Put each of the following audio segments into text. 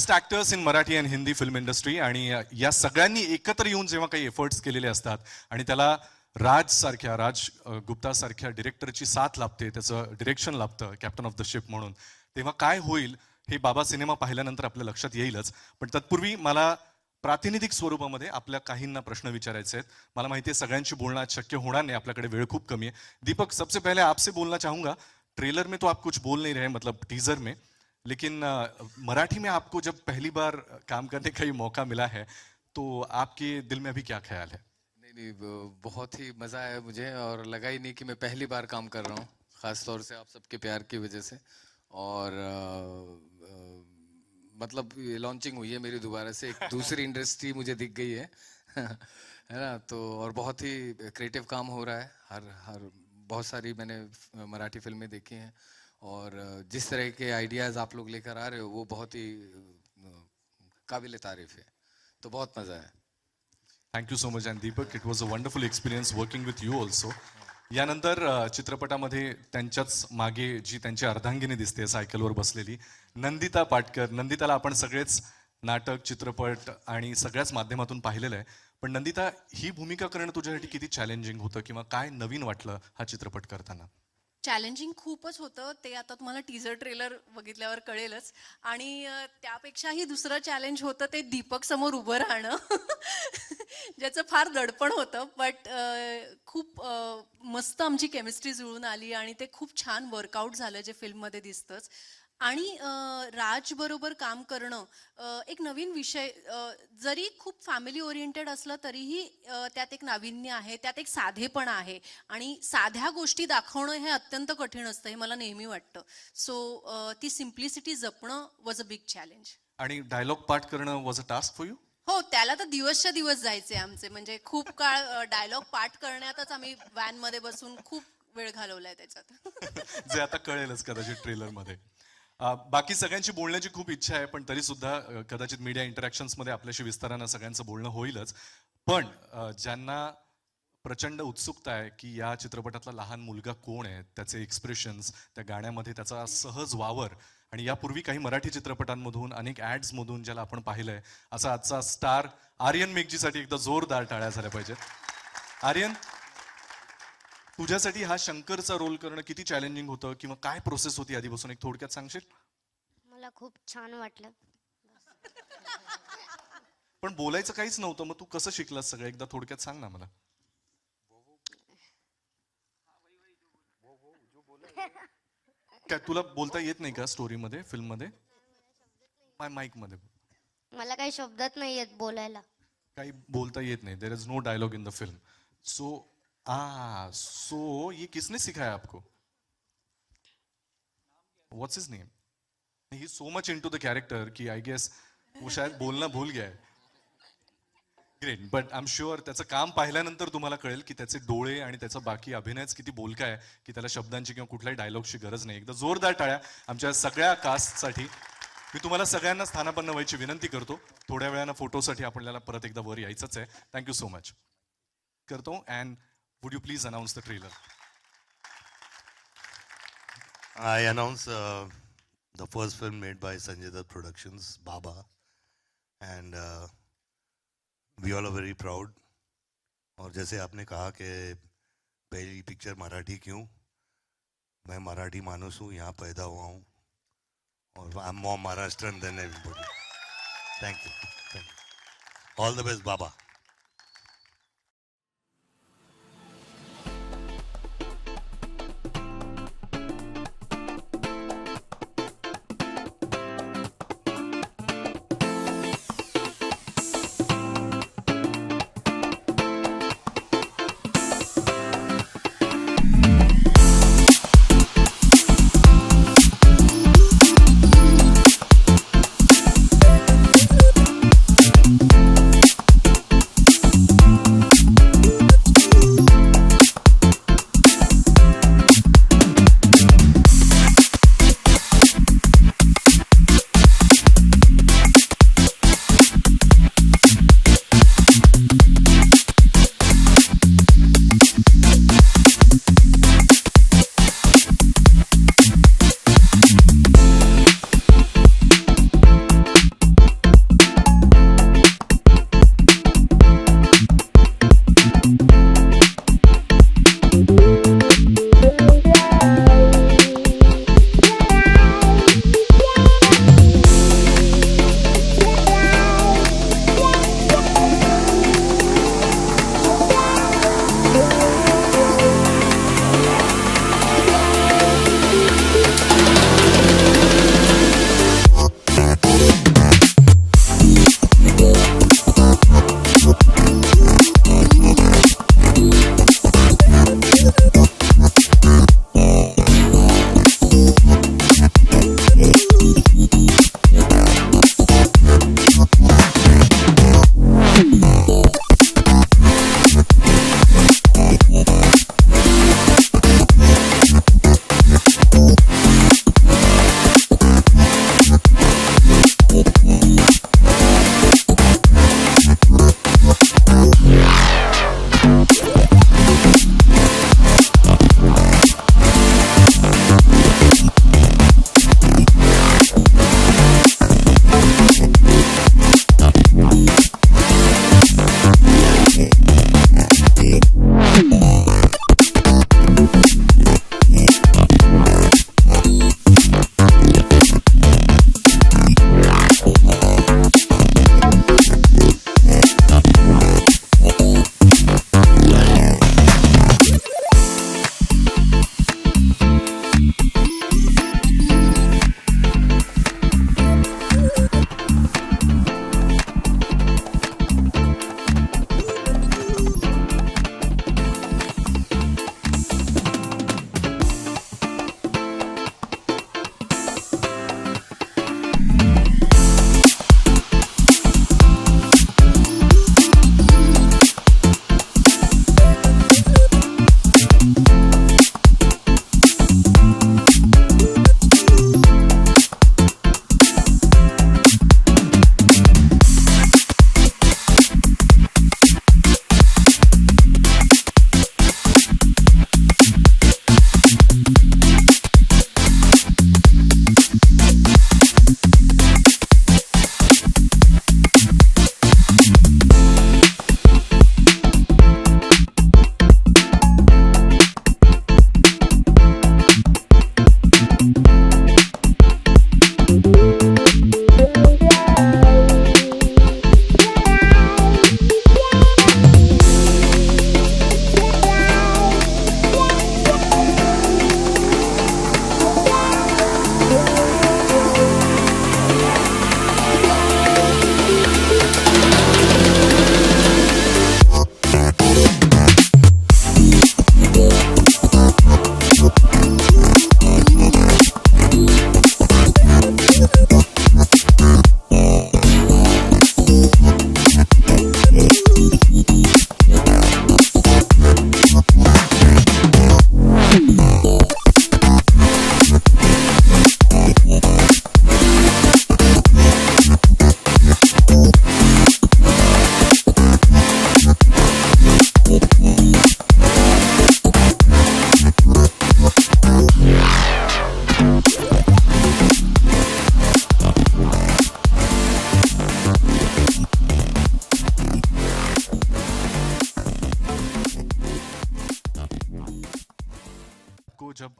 Best actors in Marathi and Hindi film industry आणि या सगळ्यांनी एकत्र येऊन जेव्हा काही एफर्ट्स केलेले असतात आणि त्याला राज गुप्तासारख्या डिरेक्टरची साथ लाभते, त्याचं डिरेक्शन लाभतं कॅप्टन ऑफ द शिप म्हणून, तेव्हा काय होईल हे बाबा सिनेमा पाहिल्यानंतर आपल्या लक्षात येईलच. पण तत्पूर्वी मला प्रातिनिधिक स्वरूपामध्ये आपल्या काहींना प्रश्न विचारायचे आहेत. मला माहिती आहे सगळ्यांशी बोलणं आज शक्य होणार नाही, आपल्याकडे वेळ खूप कमी आहे. दीपक, सबसे पहले आपसे बोलना चाहूंगा. ट्रेलर में तो आप कुछ बोल नहीं रहे, मतलब टीजर में, लेकिन मराठी में आपको जब पहली बार काम करने का ये मौका मिला है तो आपके दिल में अभी क्या ख्याल है? नहीं, बहुत ही मज़ा आया मुझे और लगा ही नहीं कि मैं पहली बार काम कर रहा हूँ, ख़ास तौर से आप सबके प्यार की वजह से. और मतलब ये लॉन्चिंग हुई है मेरी दोबारा से, एक दूसरी इंडस्ट्री मुझे दिख गई है है ना. तो और बहुत ही क्रिएटिव काम हो रहा है. हर बहुत सारी मैंने मराठी फिल्में देखी हैं और जिस तरह के आइडियाज़ आप लोग लेकर आ रहे हो वो बहुत ही काबिल तारीफ है. तो बहुत मज़ा है. Thank you so much. And Deepak, it was a wonderful experience working with you also. यानंतर चित्रपटामध्ये त्यांच्याच मागे जी त्यांची अर्धांगिनी दिसते सायकलवर बसलेली नंदिता पाटकर. नंदिताला आपण सगळेच नाटक, चित्रपट आणि सगळ्याच माध्यमातून पाहिलेलं आहे. पण नंदिता, ही भूमिका करणं तुझ्यासाठी किती चॅलेंजिंग होतं किंवा काय नवीन वाटलं हा चित्रपट करताना? चॅलेंजिंग खूपच होतं ते. आता तुम्हाला टीजर ट्रेलर बघितल्यावर कळेलच. आणि त्यापेक्षाही दुसरं चॅलेंज होतं ते दीपक समोर उभं राहणं ज्याचं फार दडपण होतं. बट खूप मस्त आमची केमिस्ट्री जुळून आली आणि ते खूप छान वर्कआउट झालं जे फिल्ममध्ये दिसतंच. आणि राजबरोबर काम करणं एक नवीन विषय, जरी खूप फॅमिली ओरिएंटेड असलं तरीही त्यात एक नाविन्य आहे, त्यात एक साधेपणा आहे आणि साध्या गोष्टी दाखवणं हे अत्यंत कठीण असतं हे मला नेहमी वाटतं. सो ती सिम्प्लिसिटी जपणं वॉज अ बिग चॅलेंज. आणि डायलॉग पाठ करणं was a task for you? हो, त्याला तर दिवसच्या दिवस जायचे आमचे. म्हणजे खूप काळ डायलॉग पाठ करण्यातच आम्ही व्हॅनमध्ये बसून खूप वेळ घालवलाय त्याच्यात जे आता कळेलच कदाचित ट्रेलरमध्ये. बाकी सगळ्यांची बोलण्याची खूप इच्छा आहे, पण तरी सुद्धा कदाचित मीडिया इंटरॅक्शन्समध्ये आपल्याशी विस्तारानं सगळ्यांचं बोलणं होईलच. पण ज्यांना प्रचंड उत्सुकता आहे की या चित्रपटातला लहान मुलगा कोण आहे, त्याचे एक्सप्रेशन्स, त्या गाण्यामध्ये त्याचा सहज वावर, आणि यापूर्वी काही मराठी चित्रपटांमधून, अनेक ॲड्समधून ज्याला आपण पाहिलंय, असा आजचा स्टार आर्यन मेघजीसाठी एकदा जोरदार टाळ्या झाल्या पाहिजेत. आर्यन, तुझ्यासाठी हा शंकरचा रोल करणं किती चॅलेंजिंग होतं किंवा काय प्रोसेस होती आधीपासून, एक थोडक्यात सांगशील? मला खूप छान वाटलं. पण बोलायचं काहीच नव्हतं, मग तू कसं शिकलास सगळं, एकदा थोडक्यात सांग ना मला. काय तुला बोलता येत नाही का स्टोरीमध्ये, फिल्ममध्ये? माईक मध्ये मला काही शब्दात नाही येत बोलायला. काही बोलता येत नाही. There is no dialogue in the film. So ये किसने सिखाया आपको? What's his name? He is so much into the character कि आई गेस वो शायद बोलना भूल गया है. Great. But I am sure त्याचं काम पाहिल्यानंतर तुम्हाला कळेल की त्याचे डोळे आणि त्याचा बाकी अभिनयच किती बोलका आहे की त्याला शब्दांची किंवा कुठल्याही डायलॉगची गरज नाही. एकदा जोरदार टाळ्या आमच्या सगळ्या कास्टसाठी. मी तुम्हाला सगळ्यांना स्थानापन्न व्हायची विनंती करतो. थोड्या वेळानं फोटोसाठी आपल्याला परत एकदा वर यायचंच आहे. थँक्यू सो मच करतो. And would you please announce the trailer? I announce the first film made by Sanjay Dutt Productions, Baba, and we all are very proud. और जैसे आपने कहा कि पहली पिक्चर मराठी क्यों, मैं मराठी मानुस हूँ, यहाँ पैदा हुआ हूँ और I am more Maharashtrian than everybody. Thank you. All the best Baba.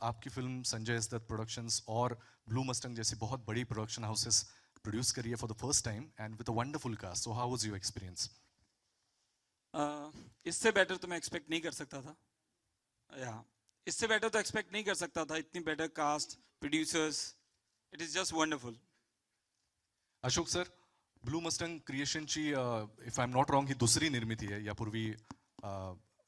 आपकी फिल्म संजय दत्त प्रोडक्शंस और ब्लू मस्टंग जैसी बहुत बड़ी प्रोडक्शन हाउसेस प्रोड्यूस करी है for the first time and with a wonderful cast, so how was your experience? इससे better तो मैं एक्सपेक्ट नहीं कर सकता था, या इससे बेटर तो एक्सपेक्ट नहीं कर सकता था. इतनी better cast, producers, it is just wonderful. Ashok sir, Blue Mustang क्रिएशनची if I am not wrong ही दुसरी निर्मिती आहे. यापूर्वी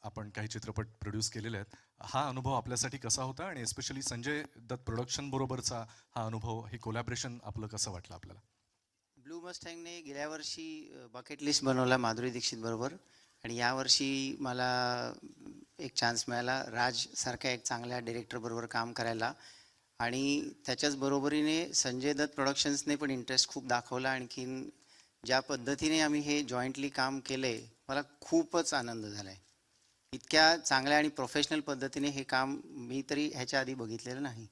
आपण काही चित्रपट प्रोड्यूस केलेले आहेत. हा अनुभव आपल्यासाठी कसा होता आणि एस्पेशली संजय दत्त प्रोडक्शन बरोबरचा हा अनुभव, हे कोलॅबरेशन आपलं कसं वाटलं आपल्याला? ब्लू मस्टँगने गेल्या वर्षी बकेट लिस्ट बनवला माधुरी दीक्षित बरोबर, आणि यावर्षी मला एक चान्स मिळाला राजसारख्या एक चांगल्या डिरेक्टर बरोबर काम करायला. आणि त्याच्याच बरोबरीने संजय दत्त प्रोडक्शन्सने पण इंटरेस्ट खूप दाखवला. आणखीन ज्या पद्धतीने आम्ही हे जॉईंटली काम केले, मला खूपच आनंद झाला आहे. इतक्या चांगल्या आणि प्रोफेशनल पद्धतीने हे काम मी तरी ह्याच्या आधी बघितलेलं नाही.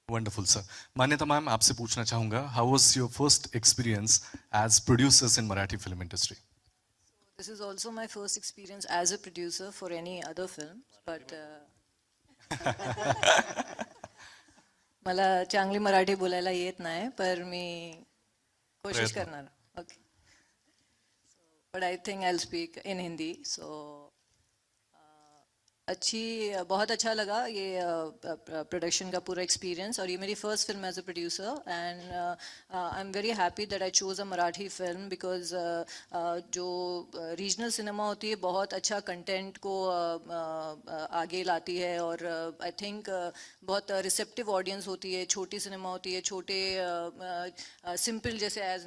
Wonderful sir. मान्यता मैम, आपसे पूछना चाहूँगा, how was your first experience as producers in Marathi film industry? This is also my first experience as a producer for any other film, but मला चांगली मराठी बोलायला येत नाही, पर मी कोशिश करणार. Okay, but I think I'll speak in Hindi. So बहुत अच्छा लगा ये प्रोडक्शन का पूरा एक्सपीरियंस, और ये मेरी first film as a producer. And I am very happy that I chose a Marathi film, because जो रीजनल सिनेमा होती है बहुत अच्छा कंटेंट को आगे लाती है, और आई थिंक बहुत रिसेप्टिव ऑडियंस होती है. छोटी सिनेमा होती है, छोटे सिंपल, जैसे एज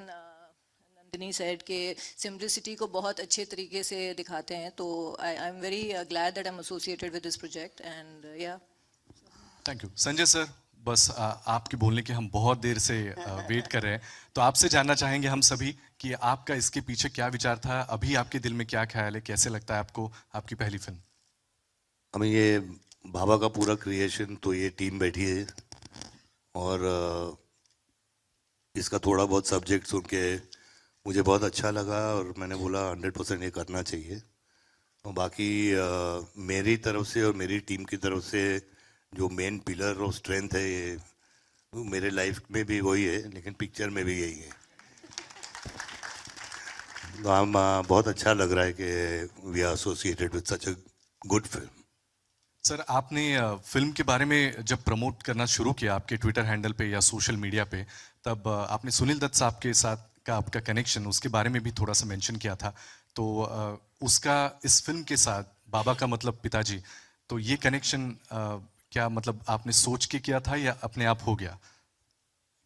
नंदिनी सेड के सिम्प्लिसिटी को बहुत अच्छे तरीके से दिखाते हैं. तो आई am very glad that I am associated with this project. And या, थैंक यू. संजय सर, बस आपके बोलने के हम बहुत देर से वेट कर रहे हैं, तो आपसे जानना चाहेंगे हम सभी कि आपका इसके पीछे क्या विचार था, अभी आपके दिल में क्या ख्याल है, कैसे लगता है आपको आपकी पहली फिल्म? हमें ये बाबा का पूरा क्रिएशन, तो ये टीम बैठी है और इसका थोड़ा बहुत सब्जेक्ट सुन के मुझे बहुत अच्छा लगा और मैंने बोला 100% ये करना चाहिए. और बाकी मेरी तरफ से और मेरी टीम की तरफ से जो मेन पिलर ऑफ स्ट्रेंथ है, ये मेरे लाइफ में भी वही है, लेकिन पिक्चर में भी यही है. तो हम बहुत अच्छा लग रहा है कि we are associated with such a good film. Sir, आपने फिल्म के बारे में जब प्रमोट करना शुरू किया आपके ट्विटर हैंडल पे या सोशल मीडिया पे, तब आपने सुनील दत्त साहब के साथ का आपका कनेक्शन, उसके बारे में भी थोड़ा सा मेंशन किया था. तो उसका इस फिल्म के साथ, बाबा का मतलब पिताजी, तो ये कनेक्शन क्या मतलब आपने सोच के किया था या अपने आप हो गया?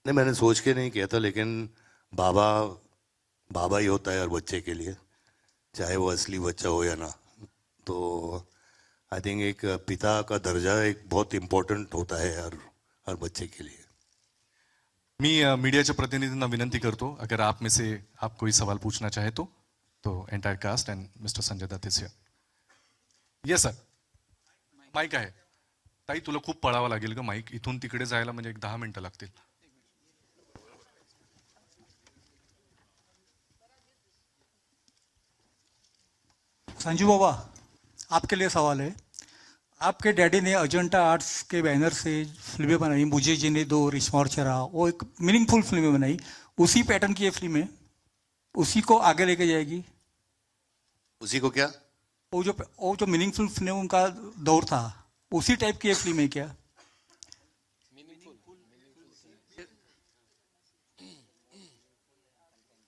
नहीं, मैंने सोच के नहीं किया था, लेकिन बाबा बाबा ही होता है हर बच्चे के लिए, चाहे वो असली बच्चा हो या ना. तो आई थिंक एक पिता का दर्जा एक बहुत इम्पोर्टंट होता है हर बच्चे के लिए. मी मीडियाच्या प्रतिनिधींना विनंती करतो, अगर आप में से आप कोई सवाल पूछना चाहे तो entire cast and mister Sanjay Dutt is here. Yes sir, mike आहे. ताई, तुला खूप पळावं लागेल ग, माईक इथून तिकडे जायला म्हणजे एक 10 मिनिटं लागतील. संजू बाबा, आपके लिए सवाल है. आपके डैडी ने अजंता आर्ट्स के बैनर से फिल्में बनाई, मुझे जिन्हें दो, रिश्मा और चरा, वो एक मीनिंगफुल फिल्में बनाई. उसी पैटर्न की ये फिल्म है, उसी को आगे लेके जाएगी. उसी को क्या? वो जो मीनिंगफुल फिल्म उनका दौर था, उसी टाइप की ये फिल्म है क्या?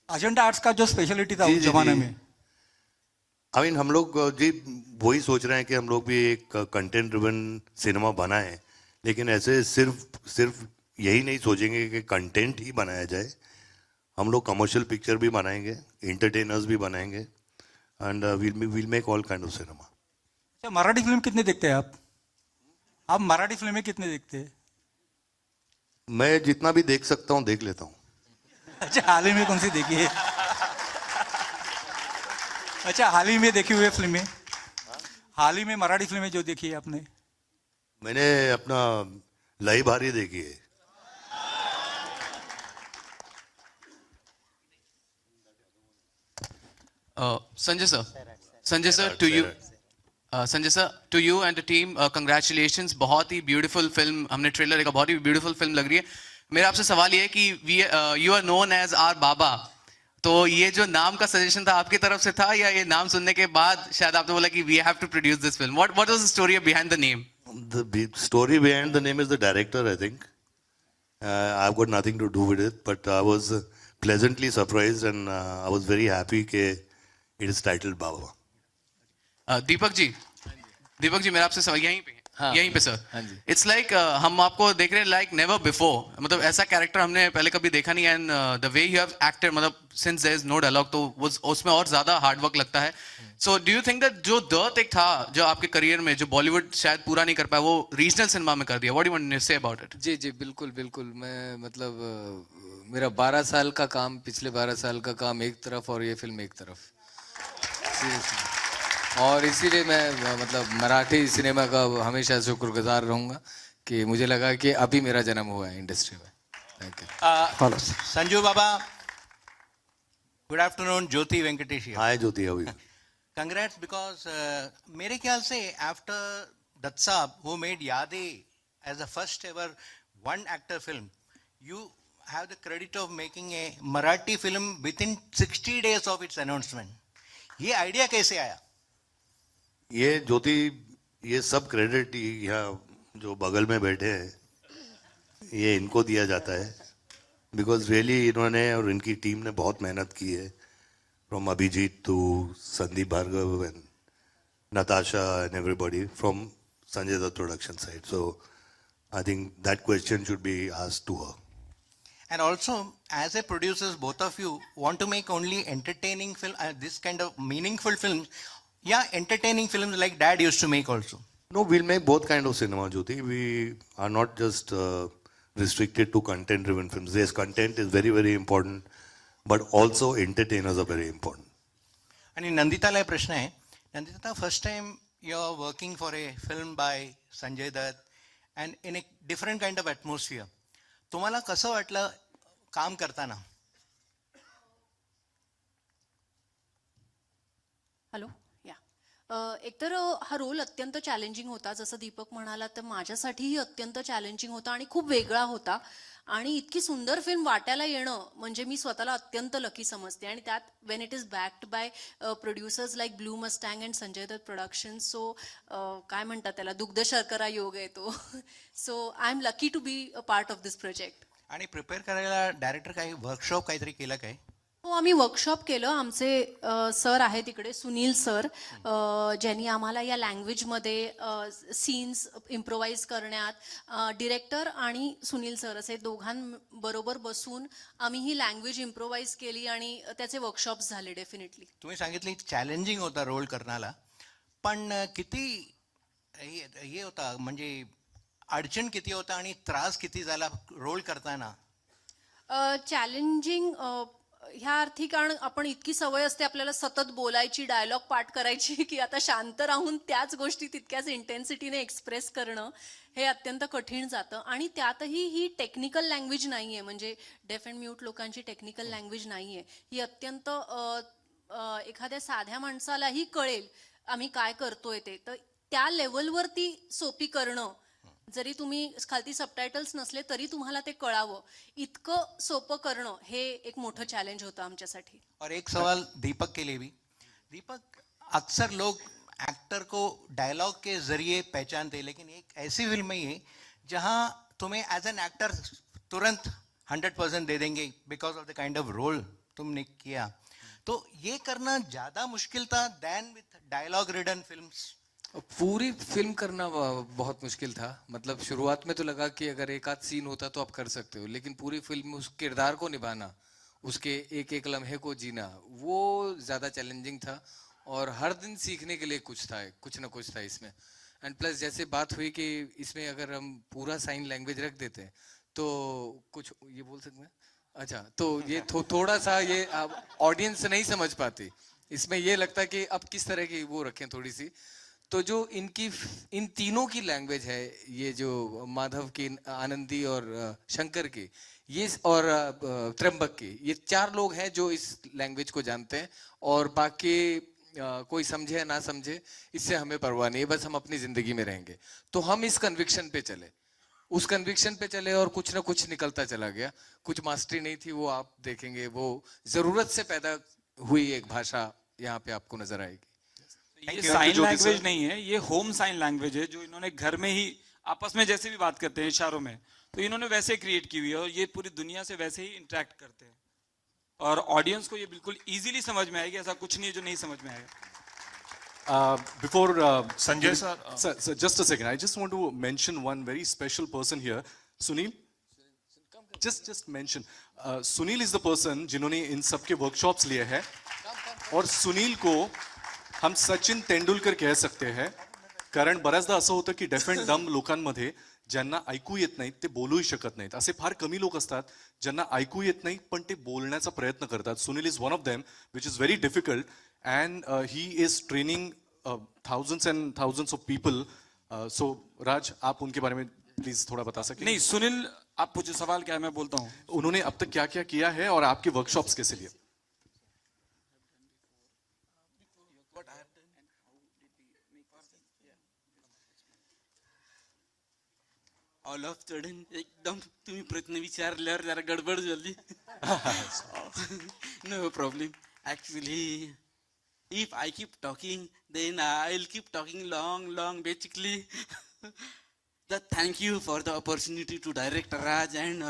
अजंता आर्ट्स का जो स्पेशलिटी था उस जमाने में. आई मीन हम लोग जी वही सोच रहे हैं कि हम लोग भी एक कंटेंट ड्रिवन सिनेमा बनाएं, लेकिन ऐसे सिर्फ यही नहीं सोचेंगे कि कंटेंट ही बनाया जाए. हम लोग कमर्शियल पिक्चर भी बनाएंगे, एंटरटेनर्स भी बनाएंगे, and will make all kind of cinema. अच्छा, मराठी फिल्म कितने देखते हैं आप? आप मराठी फिल्में कितने देखते हैं? मैं जितना भी देख सकता हूँ देख लेता हूँ. अच्छा, हाल ही में कौन सी देखी है? अच्छा, हाल ही में देखी हुई फिल्में, हाल ही में मराठी फिल्में जो देखी है आपने? मैंने अपना लई भारी देखी है. Sanjay sir, to you. Sanjay sir, to you and the team congratulations, बहुत ही ब्यूटीफुल फिल्म, हमने ट्रेलर देखा, बहुत ही ब्यूटीफुल फिल्म लग रही है। मेरा आपसे सवाल ये है कि you are known as R Baba, तो ये जो नाम का सजेशन था आपकी तरफ से था या ये नाम सुनने के बाद शायद आपने बोला कि we have to produce this film? What was the story behind the name? The story behind the name is the director, I think. I've got nothing to do with it, but I was pleasantly surprised and I was very happy that it is titled Baba. Deepak ji, मेरा आपसे सवाल यहीं पे हाँ, यहीं पे sir. हाँ जी। It's like हम आपको देख रहे हैं लाइक नेवर बिफोर, मतलब ऐसा कैरेक्टर हमने पहले कभी देखा नहीं। And the way you have acted, मतलब since there is no dialogue, तो उसमें और ज्यादा हार्ड वर्क लगता है। So do you think that जो दर्द एक था जो आपके करियर में, जो बॉलीवुड शायद पूरा नहीं कर पाया, वो रीजनल सिनेमा में कर दिया? What do you want to say about it? जी जी, बिल्कुल बिल्कुल। मैं मतलब मेरा 12 साल का काम, पिछले 12 साल का काम एक तरफ और ये फिल्म एक तरफ, सीरियसली। और इसीलिए मैं मतलब मराठी सिनेमा का हमेशा शुक्रगुजार रहूँगा कि मुझे लगा कि अभी मेरा जन्म हुआ है इंडस्ट्री में। Thank you. Sanju Baba, good afternoon. Jyoti Venkatesh here. Hi Jyoti, how are you? Congrats, because मेरे ख्याल से after Dutt Saab, who made Yadein as the first ever one actor film, you have the credit of making a Marathi film within 60 days of its announcement. ये idea कैसे आया? ये ज्योति, ये सब credit यहाँ जो बगल में बैठे हैं ये इनको दिया जाता है, बिकॉज रियली इन्होंने और इनकी टीम ने बहुत मेहनत की है, from Abhijit to Sandeep Bhargava and Natasha and everybody from Sanjay Dutt production side. So I think that question should be asked to her. And also, as a producers, both of you want to make only entertaining film, this kind of meaningful films. Yeah, entertaining films like Dad used to make also. No, we'll make both kind of cinema, Jyoti. We are not just restricted to content-driven films. Yes, content is very, very important, but also entertainers are very important. आणि नंदिताला प्रश्न आहे. Nandita, first time you are working for a film by Sanjay Dutt and in a different kind of atmosphere. तुम्हाला कसं वाटलं काम करताना? Hello, या एकतर हा रोल अत्यंत चॅलेंजिंग होता, जसं दीपक म्हणाला, तर माझ्यासाठीही अत्यंत चॅलेंजिंग होता आणि खूप वेगळा होता. आणि इतकी सुंदर फिल्म वाट्याला येणं म्हणजे मी स्वतःला अत्यंत लकी समजते. आणि त्यात when it is backed by producers like Blue Mustang and Sanjay Dutt production, so काय म्हणतात त्याला, दुग्ध शर्करा योग आहे तो. So I am lucky to be a part of this project. आणि प्रिपेअर करायला डायरेक्टर काही वर्कशॉप काहीतरी केलं काय? हो, आम्ही वर्कशॉप केलं. आमचे सर आहेत इकडे, सुनील सर, ज्यांनी आम्हाला या लँग्वेजमध्ये सीन्स इम्प्रोवाइज करण्यात, डिरेक्टर आणि सुनील सर असे दोघांबरोबर बसून आम्ही ही लँग्वेज इम्प्रोवाइज केली आणि त्याचे वर्कशॉप्स झाले डेफिनेटली. तुम्ही सांगितले चॅलेंजिंग होता रोल करण्याला, पण किती हे होता, म्हणजे अडचण किती होता आणि त्रास किती झाला रोल करताना? चॅलेंजिंग ह्या अर्थी, कारण आपण इतकी सवय असते आपल्याला सतत बोलायची, डायलॉग पाठ करायची, की आता शांत राहून त्याच गोष्टी तितक्याच इंटेन्सिटीने एक्सप्रेस करणं हे अत्यंत कठीण जातं. आणि त्यातही ही टेक्निकल लँग्वेज नाही आहे, म्हणजे डेफ अँड म्यूट लोकांची टेक्निकल लँग्वेज नाही आहे. ही अत्यंत एखाद्या साध्या माणसालाही कळेल आम्ही काय करतोय ते, तर त्या लेवलवरती सोपी करणं, जरी तुम्ही खालती सबटायटल्स नसले तरी तुम्हाला ते कळावं, इतकं सोपं करणं हे एक मोठं चॅलेंज होतं आमच्यासाठी. और एक सवाल दीपक के लिए भी. दीपक, अक्सर लोग एक्टर को डायलॉग के जरिए पहचानते हैं, लेकिन एक ऐसी फिल्म है जहां तुम्हें एज एन एक्टर तुरंत 100% दे देंगे because of the kind of role तुमने किया. तो ये करना ज़्यादा मुश्किल था than with dialogue ridden films? पूरी फिल्म करना बहुत मुश्किल था. मतलब शुरुआत में तो लगा कि अगर एक आध सीन होता तो आप कर सकते हो, लेकिन पूरी फिल्म उस किरदार को निभाना, उसके एक एक लम्हे को जीना, वो ज़्यादा चैलेंजिंग था. और हर दिन सीखने के लिए कुछ ना कुछ था इसमें. एंड प्लस जैसे बात हुई कि इसमें अगर हम पूरा साइन लैंग्वेज रख देते हैं तो कुछ ये बोल सकते हैं, अच्छा, तो ये थोड़ा सा ये ऑडियंस नहीं समझ पाती. इसमें ये लगता है कि अब किस तरह की वो रखें थोड़ी सी. तो जो इन तीनों की लैंग्वेज है, ये जो माधव की, आनंदी और शंकर की, ये और त्र्यंबक की, ये 4 लोग हैं जो इस लैंग्वेज को जानते हैं. और बाकी कोई समझे या ना समझे, इससे हमें परवाह नहीं है, बस हम अपनी जिंदगी में रहेंगे। तो हम इस कन्विक्शन पे चले, उस कन्विक्शन पे चले और कुछ ना कुछ निकलता चला गया। कुछ मास्टरी नहीं थी, वो आप देखेंगे, वो जरूरत से पैदा हुई एक भाषा यहाँ पे आपको नजर आएगी। ये साइन लैंग्वेज नहीं है, ये होम साइन लैंग्वेज है, जो इन्होंने घर में ही आपस में जैसे भी बात करते हैं इशारों में, तो इन्होंने वैसे क्रिएट की हुई है और ये पूरी दुनिया से वैसे ही इंटरेक्ट करते हैं और ऑडियंस को ये बिल्कुल इजीली समझ में आएगी। ऐसा कुछ नहीं है जो नहीं समझ में आएगा। Before Sanjay sir, just a second. I just want to mention one very special person here. Sunil, just mention. Sunil is the person जिन्होंने इन सब के वर्कशॉप्स लिए हैं और सुनील को हम सचिन तेंडुलकर कह सकते हैं, कारण बऱ्याचदा असं होतं की डेफ अँड डम लोकांमध्ये ज्यांना ऐकू येत नाहीत ते बोलूही शकत नाहीत, असे फार कमी लोक असतात ज्यांना ऐकू येत नाही पण ते बोलण्याचा प्रयत्न करतात. Sunil is one of them, which is very difficult, and he is training thousands and thousands of people. So Raj, आप उनके बारे में प्लीज थोड़ा बता सकें? नहीं, सुनील आप पूछे सवाल क्या है, मैं बोलता हूँ। उन्होंने अब तक क्या क्या किया है और आपके वर्कशॉप्स कैसे लिए? ऑल ऑफ सडन एकदम तुम्ही प्रश्न विचारल्यावर जरा गडबड झाली. No problem. Actually, if I keep talking, then I'll keep talking long. Basically, thank you for the opportunity to direct Raj and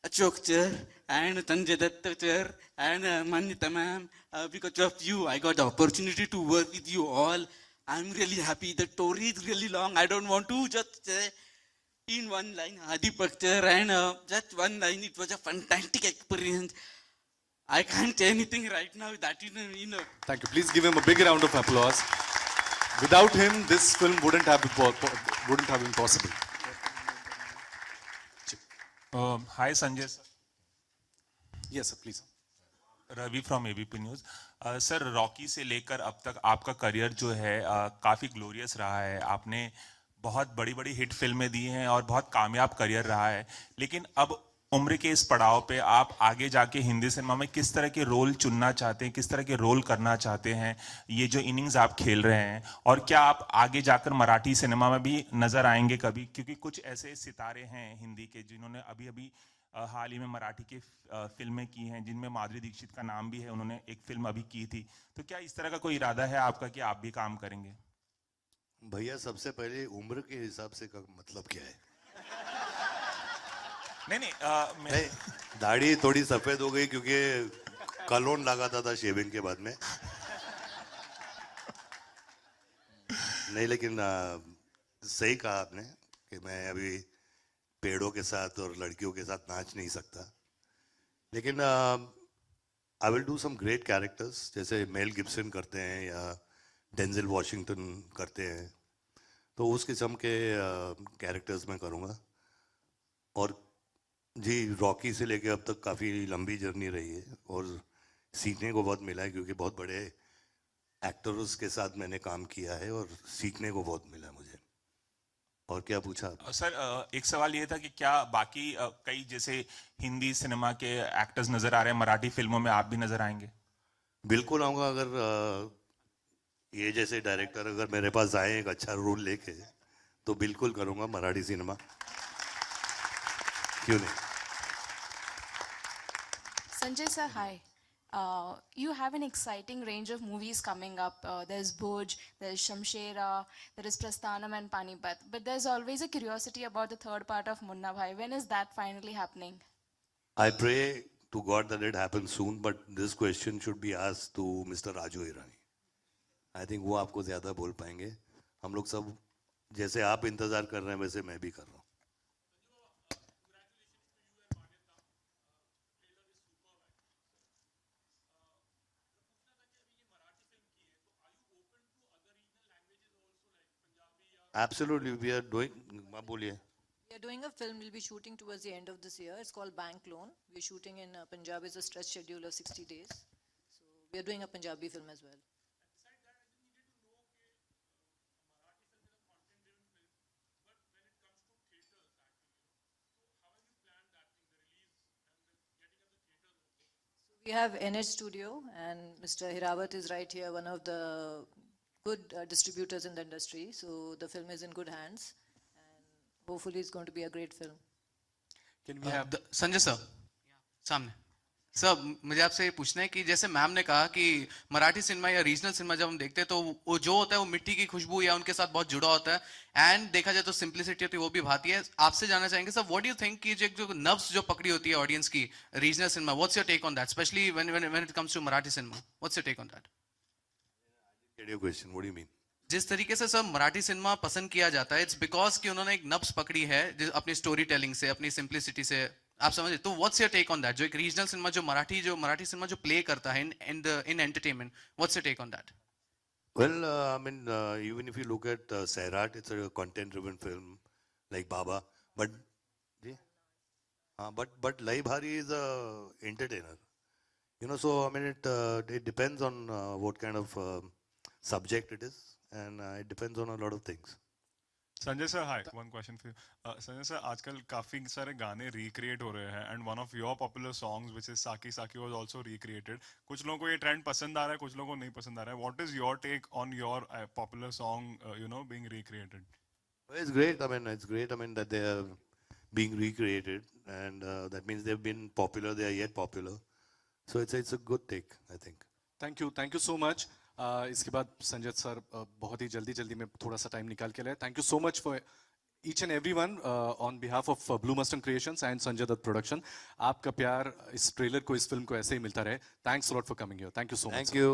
Ashok sir and Sanjay Dutt sir and Manyata ma'am. Because of you, I got the opportunity to work with you all. I'm really happy. The story is really long. I don't want to just say in one line, Deepak sir, and just one line. It was a fantastic experience. I can't say anything right now. That is enough. Thank you. Please give him a big round of applause. Without him, this film wouldn't have been possible. Hi Sanjay sir. Yes sir, please. Ravi from ABP news. Sir, Rocky से लेकर अब तक आपका career जो है काफ़ी glorious रहा है. आपने बहुत बड़ी बड़ी हिट फिल्में दी हैं और बहुत कामयाब करियर रहा है, लेकिन अब उम्र के इस पड़ाव पे आप आगे जाके हिंदी सिनेमा में किस तरह के रोल चुनना चाहते हैं, किस तरह के रोल करना चाहते हैं, ये जो इनिंग्स आप खेल रहे हैं, और क्या आप आगे जाकर मराठी सिनेमा में भी नज़र आएंगे कभी? क्योंकि कुछ ऐसे सितारे हैं हिंदी के जिन्होंने अभी हाल ही में मराठी की फिल्में की हैं, जिनमें माधुरी दीक्षित का नाम भी है, उन्होंने एक फिल्म अभी की थी. तो क्या इस तरह का कोई इरादा है आपका कि आप भी काम करेंगे? भैया, सबसे पहले उम्र के हिसाब से का मतलब क्या है? नहीं, दाढ़ी थोड़ी सफेद हो गई क्योंकि कलोन लगाता था शेविंग के बाद में. नहीं, लेकिन सही कहा आपने कि मैं अभी पेड़ों के साथ और लड़कियों के साथ नाच नहीं सकता, लेकिन I will do some great characters, जैसे मेल गिब्सन करते हैं या डेंजल वॉशिंगटन करते हैं, तो उस किस्म के कैरेक्टर्स मैं करूँगा. और जी, रॉकी से लेके अब तक काफ़ी लंबी जर्नी रही है और सीखने को बहुत मिला है, क्योंकि बहुत बड़े एक्टर्स के साथ मैंने काम किया है और सीखने को बहुत मिला मुझे. और क्या पूछा सर? एक सवाल ये था कि क्या बाकी कई जैसे हिंदी सिनेमा के एक्टर्स नजर आ रहे हैं, मराठी फिल्मों में आप भी नजर आएंगे? बिल्कुल आऊँगा. अगर ये जैसे डायरेक्टर अगर मेरे पास आए एक अच्छा रोल लेके, तो बिल्कुल करूँगा मराठी सिनेमा, क्यों नहीं. Sanjay sir, hi. You have an exciting range of movies coming up. There's Bhuj, there's Shamshera, there is Prasthanam and Panipat. But there's always a curiosity about the third part of Munna Bhai. When is that finally happening? I pray to God that it happens soon, but this question should be asked to Mr. Raju Hirani. I think वो आपको ज़्यादा बोल पाएंगे. हम लोग सब जैसे आप इंतज़ार कर रहे हैं वैसे मैं भी कर रहा हूँ. Absolutely, we are doing. बोलिए. We are doing a film. We'll be shooting towards the end of this year. It's called Bank Loan. We're shooting in Punjab. It's a stretch schedule of 60 days. So we are doing a Punjabi film as well. We have NH Studio, and Mr. Hirawat is right here, one of the good distributors in the industry. So the film is in good hands, and hopefully it's going to be a great film. Can we have Sanjay sir सामने sir मुझे आपसे ये पूछना है कि जैसे ma'am ने कहा कि मराठी सिनेमा या रीजनल सिनेमा जब हम देखते हैं तो वो जो होता है वो मिट्टी की खुशबू या उनके साथ बहुत जुड़ा होता है एंड देखा जाए तो सिंप्लिसिटी होती है वो भी भाती है. आपसे जानना चाहेंगे sir what do you think कि जो नर्व्स जो पकड़ी होती है ऑडियंस की regional cinema, what's your take on that, specially when it comes to Marathi cinema, what's your take on that? Get your question. What do you mean? जिस तरीके से सब मराठी सिनेमा पसंद किया जाता है, इट्स बिकॉज कि उन्होंने एक नब्स पकड़ी है अपनी स्टोरी टेलिंग से, अपनी सिंप्लिसिटी से, आप समझे? तो what's your take on that? जो एक रीजनल सिनेमा जो मराठी सिनेमा जो प्ले करता है in entertainment, what's your take on that? Well, I mean, even if you look at Sairat, it's a content-driven film like Baba, but but Lai Bhari is a entertainer, you know. So I mean, it depends on what kind of subject it is, and it depends on a lot of things. Sanjay sir, hi, one question for you. Sanjay sir, आजकल काफी सारे गाने recreate हो रहे हैं and one of your popular songs which is साकी साकी was also recreated. कुछ लोगों को ये ट्रेंड पसंद आ रहा है, कुछ लोगों को नहीं पसंद आ रहा है. What is your take on your popular song you know being recreated? Well, it's great. It's great. That they are being recreated, and that means they've been popular. They are yet popular. So it's a good take, I think. Thank you so much. इसके बाद Sanjay sir बहुत ही जल्दी में थोड़ा सा time निकाल के लाए. Thank you so much for each and everyone on behalf of Blue Mustard Creations and Sanjay Dutt production. आपका प्यार इस ट्रेलर को, इस फिल्म को ऐसे ही मिलता रहे. Thanks a lot for coming here. Thank you so much. Thank you.